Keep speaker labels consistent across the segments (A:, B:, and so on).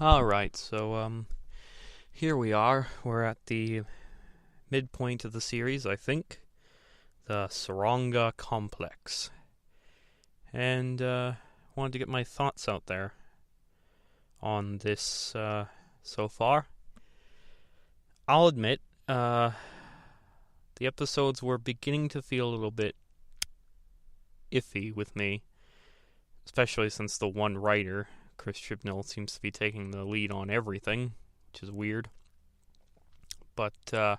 A: Alright, so, here we are. We're at the midpoint of the series, I think. The Saranga Complex. And, wanted to get my thoughts out there on this, so far. I'll admit, the episodes were beginning to feel a little bit iffy with me. Especially since the one writer, Chris Chibnall, seems to be taking the lead on everything, which is weird. But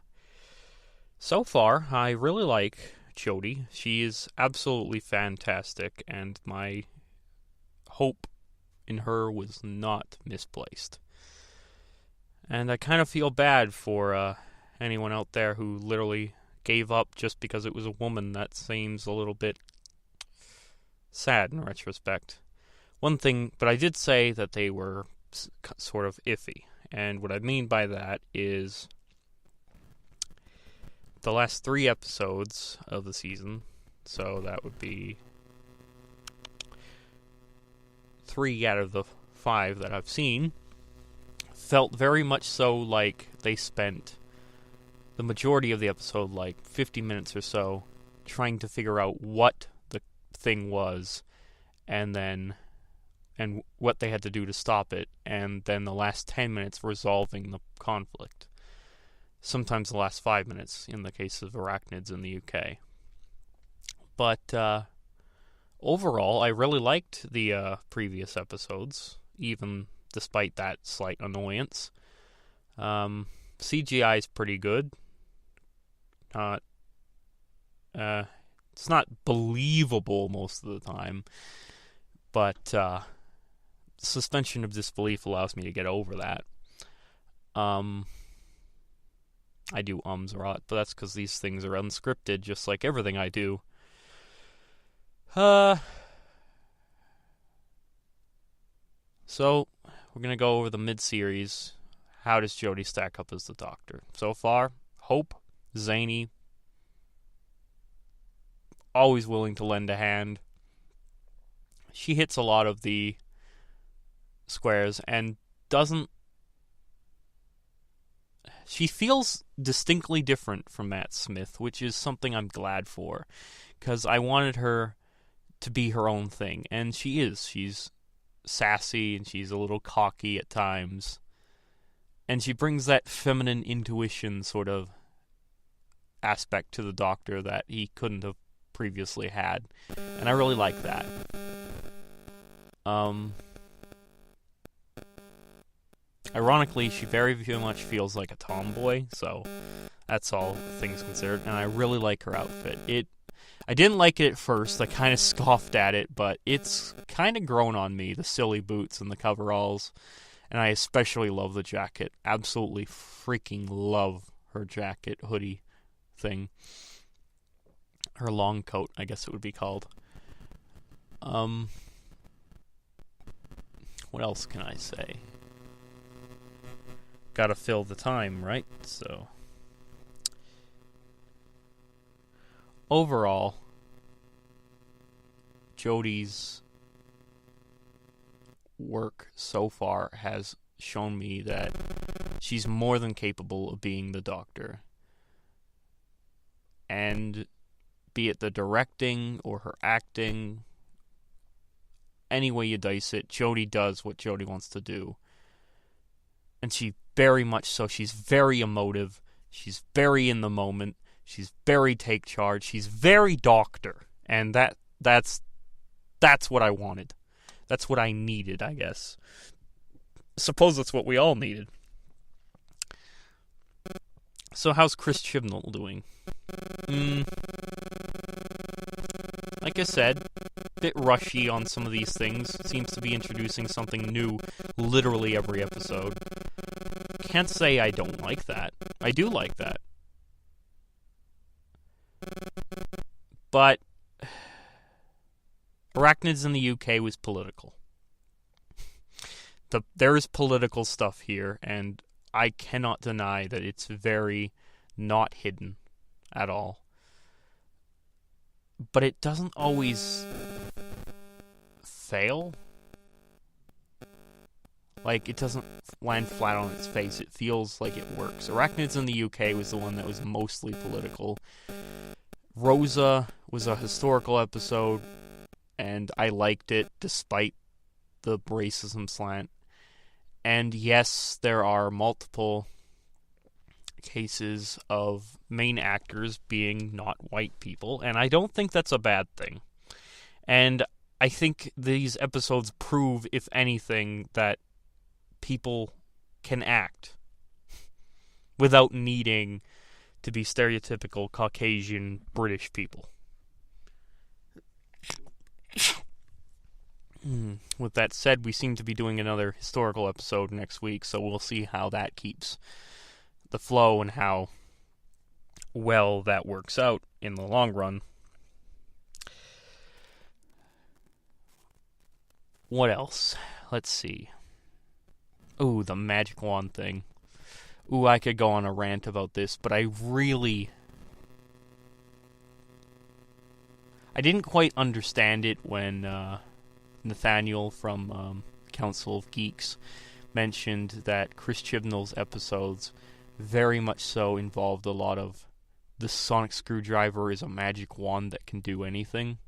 A: so far, I really like Jodie. She is absolutely fantastic, and my hope in her was not misplaced. And I kind of feel bad for anyone out there who literally gave up just because it was a woman. That seems a little bit sad in retrospect. One thing, but I did say that they were sort of iffy. And what I mean by that is the last 3 episodes of the season, so that would be 3 out of the 5 that I've seen, felt very much so like they spent the majority of the episode, like 50 minutes or so, trying to figure out what the thing was, and what they had to do to stop it, and then the last 10 minutes resolving the conflict. Sometimes the last 5 minutes in the case of arachnids in the UK. But overall, I really liked the previous episodes, even despite that slight annoyance. CGI is pretty good. It's not believable most of the time, but suspension of disbelief allows me to get over that. I do ums a lot, but that's because these things are unscripted, just like everything I do. So, we're going to go over the mid-series. How does Jodie stack up as the Doctor? So far, Hope, zany, always willing to lend a hand. She hits a lot of the squares and doesn't... She feels distinctly different from Matt Smith, which is something I'm glad for, because I wanted her to be her own thing, and she is. She's sassy, and she's a little cocky at times, and she brings that feminine intuition sort of aspect to the Doctor that he couldn't have previously had, and I really like that. Ironically, she very much feels like a tomboy, so that's all things considered, and I really like her outfit. I didn't like it at first, I kind of scoffed at it, but it's kind of grown on me, the silly boots and the coveralls, and I especially love the jacket. Absolutely freaking love her jacket, hoodie thing. Her long coat, I guess it would be called. What else can I say? Gotta fill the time, right? So, overall, Jodie's work so far has shown me that she's more than capable of being the Doctor. And be it the directing or her acting, any way you dice it, Jodie does what Jodie wants to do. And she very much so. She's very emotive. She's very in the moment. She's very take charge. She's very Doctor. And that's what I wanted. That's what I needed, I guess. Suppose that's what we all needed. So how's Chris Chibnall doing? Like I said, a bit rushy on some of these things. Seems to be introducing something new literally every episode. Can't say I don't like that. I do like that. But Arachnids in the UK was political. There is political stuff here, and I cannot deny that it's very not hidden at all. But it doesn't always fail. Like, it doesn't land flat on its face. It feels like it works. Arachnids in the UK was the one that was mostly political. Rosa was a historical episode, and I liked it despite the racism slant. And yes, there are multiple cases of main actors being not white people, and I don't think that's a bad thing. And I think these episodes prove, if anything, that people can act without needing to be stereotypical Caucasian British people. With that said, we seem to be doing another historical episode next week, so we'll see how that keeps the flow and how well that works out in the long run. What else? Let's see. Ooh, the magic wand thing. Ooh, I could go on a rant about this, but I didn't quite understand it when Nathaniel from Council of Geeks mentioned that Chris Chibnall's episodes very much so involved a lot of the sonic screwdriver is a magic wand that can do anything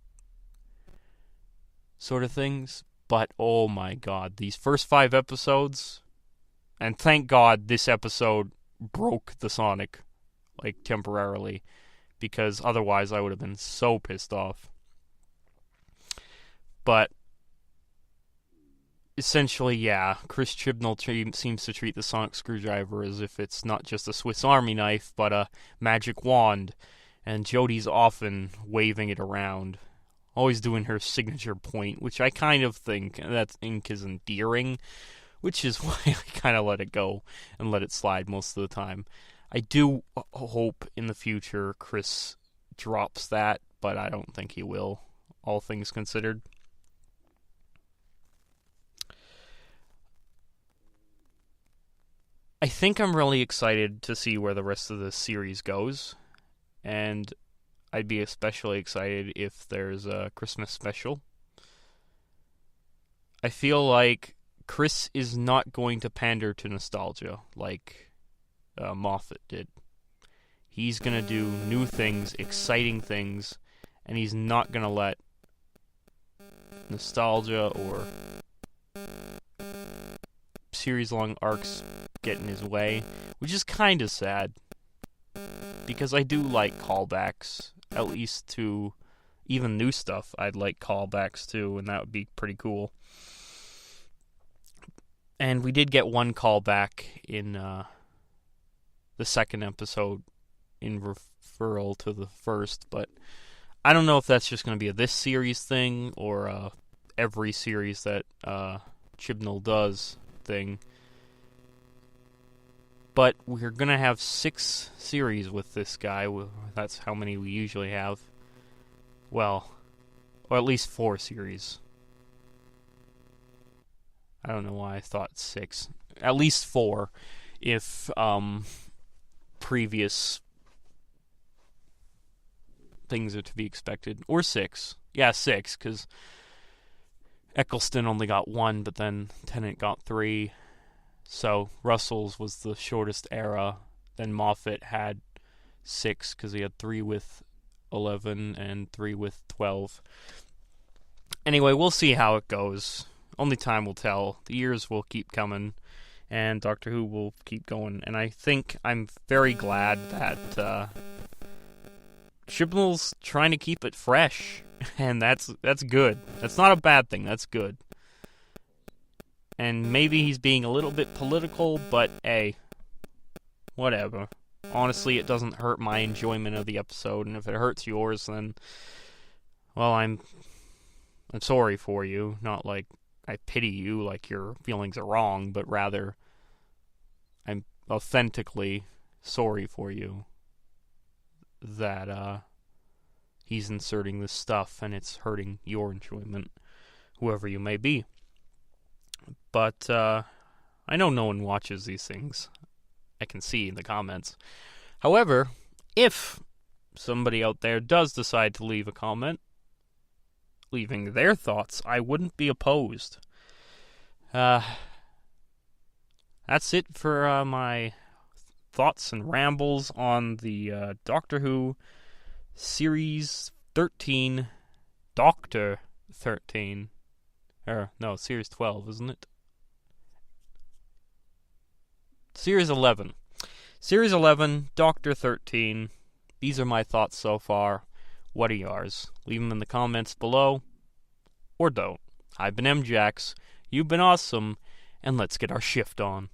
A: sort of things. But oh my god, these first 5 episodes, and thank god this episode broke the Sonic, like, temporarily, because otherwise I would have been so pissed off. But essentially, yeah, Chris Chibnall seems to treat the sonic screwdriver as if it's not just a Swiss Army knife, but a magic wand, and Jodie's often waving it around, always doing her signature point, which I kind of think is endearing, which is why I kind of let it go and let it slide most of the time. I do hope in the future Chris drops that, but I don't think he will, all things considered. I think I'm really excited to see where the rest of the series goes, and I'd be especially excited if there's a Christmas special. I feel like Chris is not going to pander to nostalgia like Moffat did. He's going to do new things, exciting things, and he's not going to let nostalgia or series-long arcs get in his way, which is kind of sad, because I do like callbacks, at least to even new stuff. I'd like callbacks too, and that would be pretty cool. And we did get one callback in the second episode in referral to the first, but I don't know if that's just going to be a this series thing or every series that Chibnall does thing. But we're going to have 6 series with this guy. That's how many we usually have. Well, or at least 4 series. I don't know why I thought 6. At least 4 if previous things are to be expected. Or 6. Yeah, 6, because Eccleston only got 1, but then Tennant got 3. So Russell's was the shortest era. Then Moffat had 6 because he had 3 with 11 and 3 with 12. Anyway, we'll see how it goes. Only time will tell. The years will keep coming, and Doctor Who will keep going. And I think I'm very glad that Chibnall's trying to keep it fresh, and that's good. That's not a bad thing. That's good. And maybe he's being a little bit political, but hey, whatever. Honestly, it doesn't hurt my enjoyment of the episode, and if it hurts yours, then, well, I'm sorry for you. Not like I pity you, like your feelings are wrong, but rather I'm authentically sorry for you that he's inserting this stuff and it's hurting your enjoyment, whoever you may be. But I know no one watches these things. I can see in the comments. However, if somebody out there does decide to leave a comment, leaving their thoughts, I wouldn't be opposed. that's it for my thoughts and rambles on the Doctor Who Series 13, Doctor 13. No, Series 12, isn't it? Series 11. Series 11, Doctor 13. These are my thoughts so far. What are yours? Leave them in the comments below. Or don't. I've been Mjax. You've been awesome. And let's get our shift on.